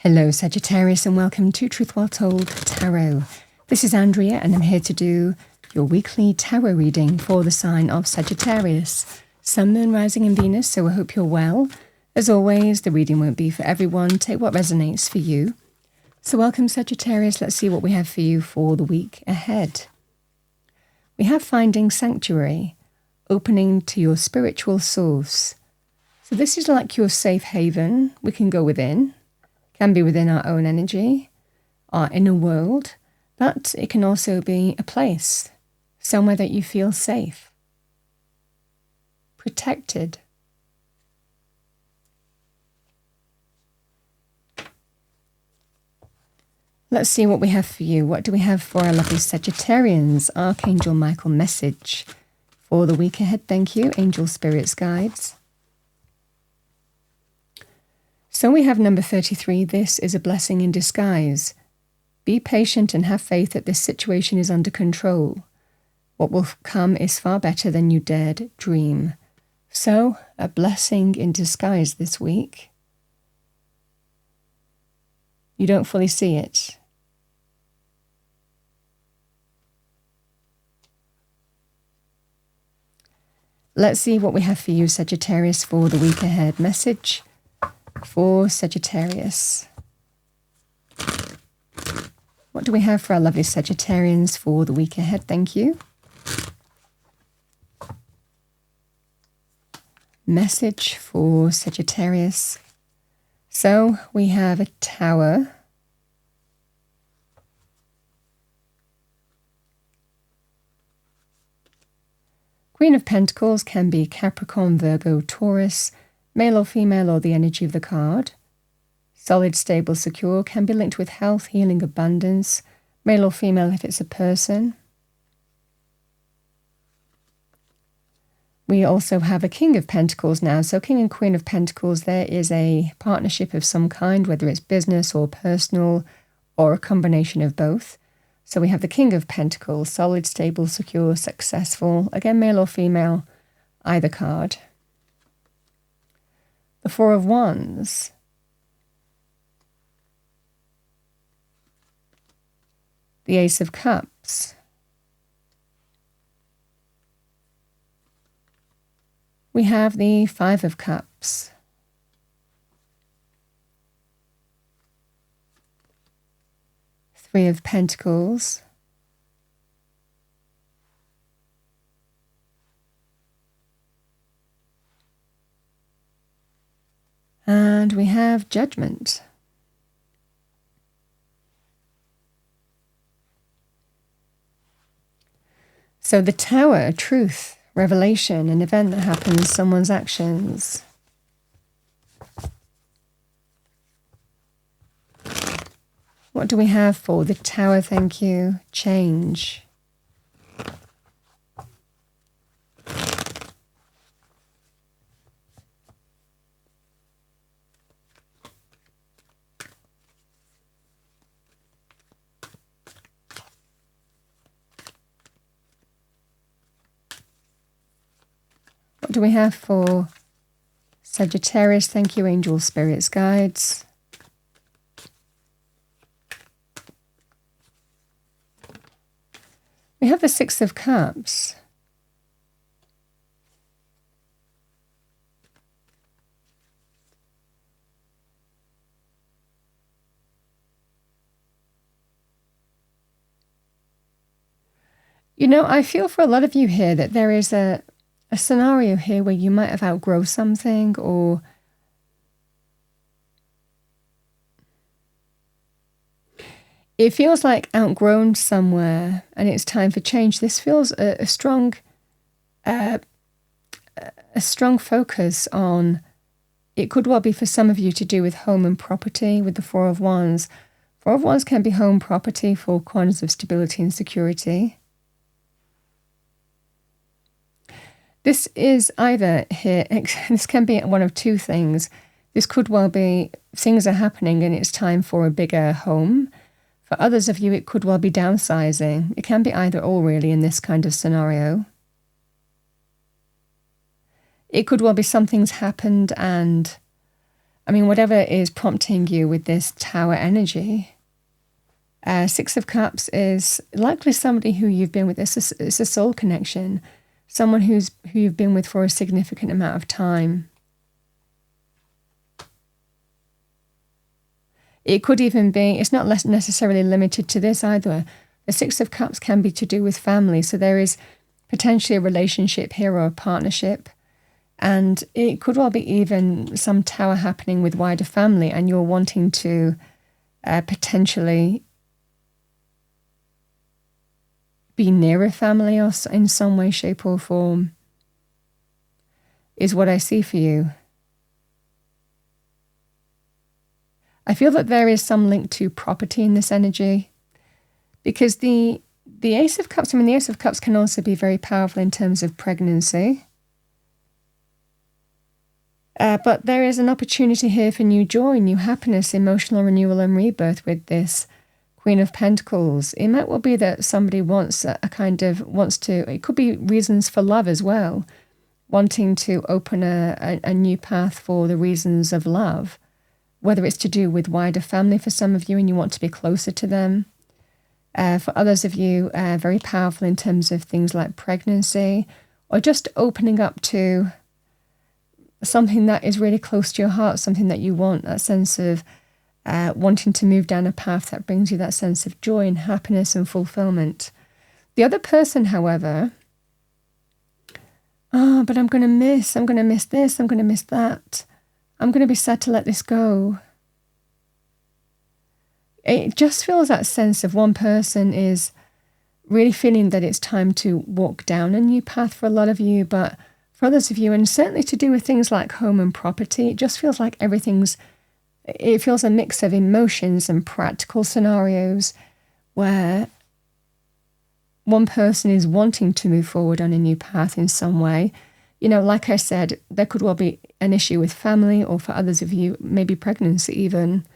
Hello Sagittarius and welcome to Truth Well Told Tarot. This is Andrea and I'm here to do your weekly tarot reading for the sign of Sagittarius. Sun, Moon, Rising and Venus, so I hope you're well. As always, the reading won't be for everyone. Take what resonates for you. So welcome Sagittarius, let's see what we have for you for the week ahead. We have finding sanctuary, opening to your spiritual source. So this is like your safe haven. We can go within. Can be within our own energy, our inner world, but it can also be a place, somewhere that you feel safe, protected. Let's see what we have for you. What do we have for our lovely Sagittarians? Archangel Michael message for the week ahead. Thank you, angel spirits, guides. So we have number 33, this is a blessing in disguise. Be patient and have faith that this situation is under control. What will come is far better than you dared dream. So, a blessing in disguise this week. You don't fully see it. Let's see what we have for you, Sagittarius, for the week ahead. Message for Sagittarius. What do we have for our lovely Sagittarians for the week ahead? Thank you. Message for Sagittarius. So we have a Tower. Queen of Pentacles can be Capricorn, Virgo, Taurus, male or female, or the energy of the card. Solid, stable, secure can be linked with health, healing, abundance, male or female if it's a person. We also have a King of Pentacles now. So King and Queen of Pentacles, there is a partnership of some kind, whether it's business or personal or a combination of both. So we have the King of Pentacles, solid, stable, secure, successful. Again, male or female, either card. The Four of Wands. The Ace of Cups. We have the Five of Cups. Three of Pentacles. And we have Judgment. So the Tower, truth, revelation, an event that happens, someone's actions. What do we have for the Tower? Thank you. Change. What do we have for Sagittarius? Thank you, angel spirits, guides. We have the Six of Cups. You know, I feel for a lot of you here that there is a scenario here where you might have outgrown something, or it feels like outgrown somewhere and it's time for change. This feels a strong focus on, it could well be for some of you to do with home and property with the Four of Wands. Four of Wands can be home, property, four corners of stability and security. This is either here, this can be one of two things. This could well be things are happening and it's time for a bigger home. For others of you, it could well be downsizing. It can be either or really in this kind of scenario. It could well be something's happened and I mean, whatever is prompting you with this Tower energy. Six of Cups is likely somebody who you've been with. It's a soul connection, someone who you've been with for a significant amount of time. It could even be, it's not necessarily limited to this either. The Six of Cups can be to do with family. So there is potentially a relationship here or a partnership. And it could well be even some Tower happening with wider family, and you're wanting to potentially be near a family or in some way, shape or form, is what I see for you. I feel that there is some link to property in this energy, because the Ace of Cups, I mean, the Ace of Cups can also be very powerful in terms of pregnancy. But there is an opportunity here for new joy, new happiness, emotional renewal and rebirth with this Queen of Pentacles. It might well be that somebody wants it could be reasons for love as well, wanting to open a new path for the reasons of love. Whether it's to do with wider family for some of you and you want to be closer to them. For others of you, very powerful in terms of things like pregnancy, or just opening up to something that is really close to your heart, something that you want, that sense of wanting to move down a path that brings you that sense of joy and happiness and fulfillment. The other person, however, but I'm going to miss this, I'm going to miss that. I'm going to be sad to let this go. It just feels that sense of one person is really feeling that it's time to walk down a new path for a lot of you, but for others of you, and certainly to do with things like home and property, it just feels like it feels a mix of emotions and practical scenarios where one person is wanting to move forward on a new path in some way. You know, like I said, there could well be an issue with family, or for others of you, maybe pregnancy even,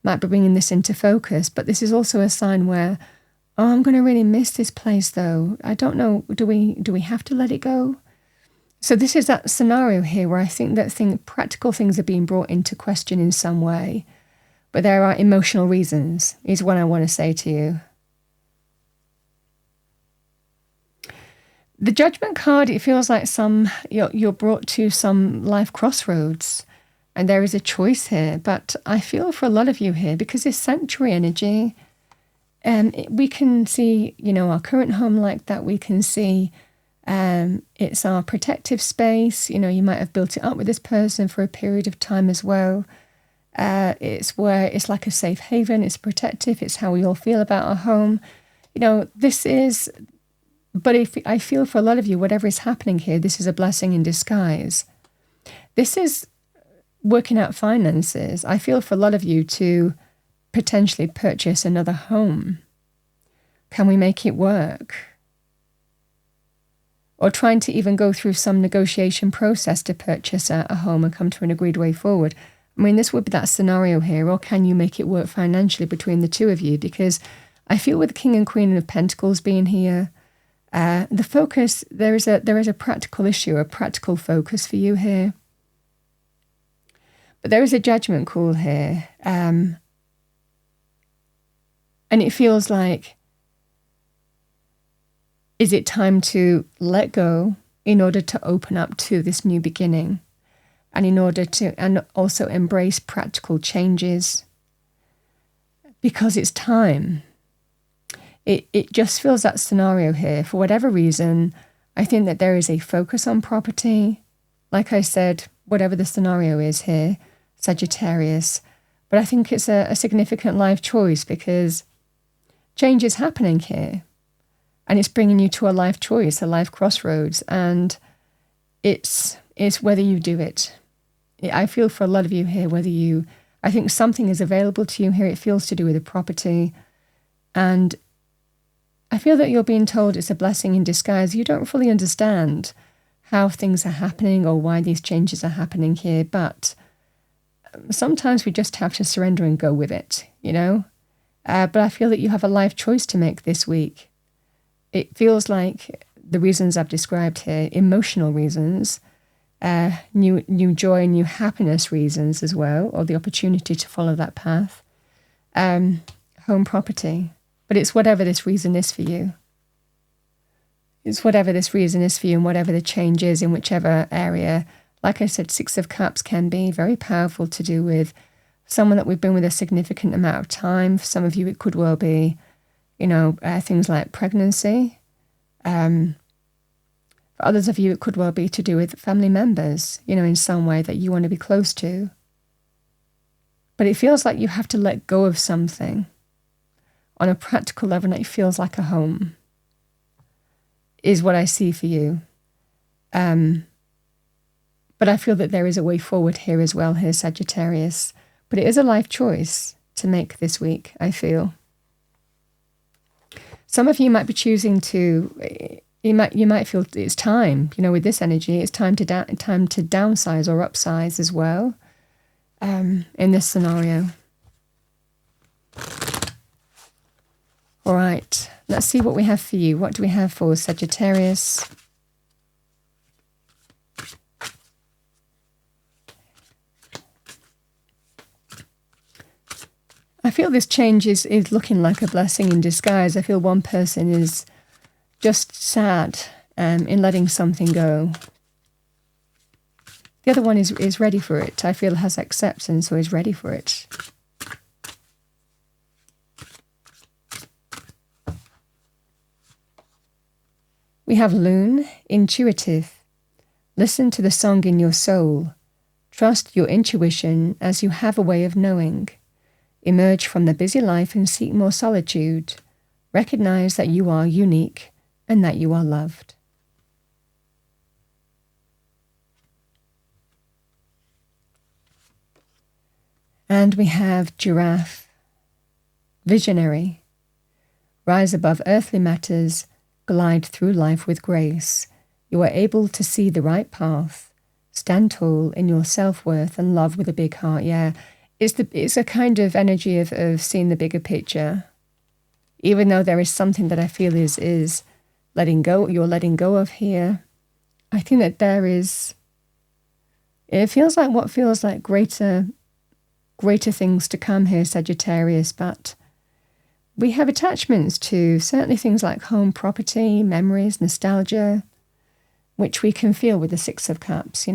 might be bringing this into focus. But this is also a sign where, I'm going to really miss this place though. I don't know, do we have to let it go? So this is that scenario here where I think that practical things are being brought into question in some way. But there are emotional reasons, is what I want to say to you. The Judgment card, it feels like you're brought to some life crossroads, and there is a choice here. But I feel for a lot of you here, because it's Sanctuary energy, we can see, our current home like that. We can see it's our protective space. You might have built it up with this person for a period of time as well. It's where it's like a safe haven. It's protective. It's how we all feel about our home. This is... But if I feel for a lot of you, whatever is happening here, this is a blessing in disguise. This is working out finances. I feel for a lot of you to potentially purchase another home. Can we make it work? Or trying to even go through some negotiation process to purchase a home and come to an agreed way forward. I mean, this would be that scenario here. Or can you make it work financially between the two of you? Because I feel with the King and Queen of Pentacles being here, the focus, there is a practical issue, a practical focus for you here. But there is a judgment call here. And it feels like, is it time to let go in order to open up to this new beginning? And in order to, and also embrace practical changes? Because it's time. It just feels that scenario here. For whatever reason, I think that there is a focus on property. Like I said, whatever the scenario is here, Sagittarius. But I think it's a significant life choice, because change is happening here. And it's bringing you to a life choice, a life crossroads. And it's whether you do it. I feel for a lot of you here, I think something is available to you here. It feels to do with a property. And I feel that you're being told it's a blessing in disguise. You don't fully understand how things are happening or why these changes are happening here, but sometimes we just have to surrender and go with it, But I feel that you have a life choice to make this week. It feels like the reasons I've described here, emotional reasons, new joy, new happiness reasons as well, or the opportunity to follow that path. Home property. But it's whatever this reason is for you. It's whatever this reason is for you and whatever the change is in whichever area. Like I said, Six of Cups can be very powerful to do with someone that we've been with a significant amount of time. For some of you, it could well be, things like pregnancy. For others of you, it could well be to do with family members, in some way that you want to be close to. But it feels like you have to let go of something on a practical level, and it feels like a home, is what I see for you. But I feel that there is a way forward here as well, here, Sagittarius. But it is a life choice to make this week, I feel. Some of you might be choosing to, you might feel it's time, with this energy, it's time to downsize or upsize as well, in this scenario. All right, let's see what we have for you. What do we have for Sagittarius? I feel this change is looking like a blessing in disguise. I feel one person is just sad in letting something go. The other one is ready for it. I feel has acceptance or is ready for it. We have Loon, intuitive. Listen to the song in your soul. Trust your intuition as you have a way of knowing. Emerge from the busy life and seek more solitude. Recognize that you are unique and that you are loved. And we have Giraffe, visionary. Rise above earthly matters, glide through life with grace. You are able to see the right path. Stand tall in your self-worth and love with a big heart. Yeah. It's a kind of energy of seeing the bigger picture. Even though there is something that I feel is letting go, you're letting go of here. I think that it feels like what feels like greater things to come here, Sagittarius, but we have attachments to certainly things like home property, memories, nostalgia, which we can feel with the Six of Cups,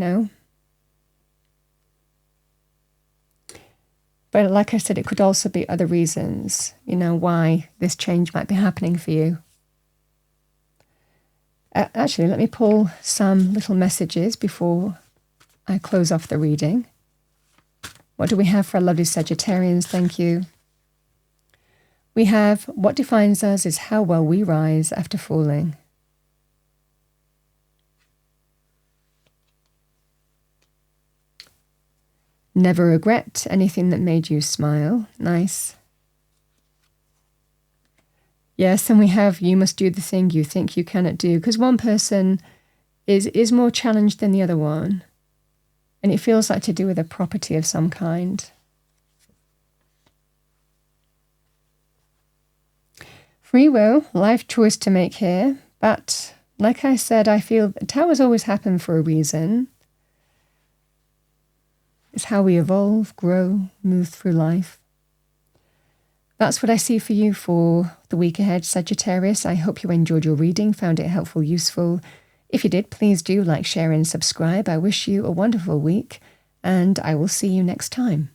But like I said, it could also be other reasons, why this change might be happening for you. Actually, let me pull some little messages before I close off the reading. What do we have for our lovely Sagittarians? Thank you. We have, what defines us is how well we rise after falling. Never regret anything that made you smile. Nice. Yes, and we have, you must do the thing you think you cannot do, because one person is more challenged than the other one. And it feels like to do with a property of some kind. Free will, life choice to make here. But like I said, I feel towers always happen for a reason. It's how we evolve, grow, move through life. That's what I see for you for the week ahead, Sagittarius. I hope you enjoyed your reading, found it helpful, useful. If you did, please do like, share, and subscribe. I wish you a wonderful week, and I will see you next time.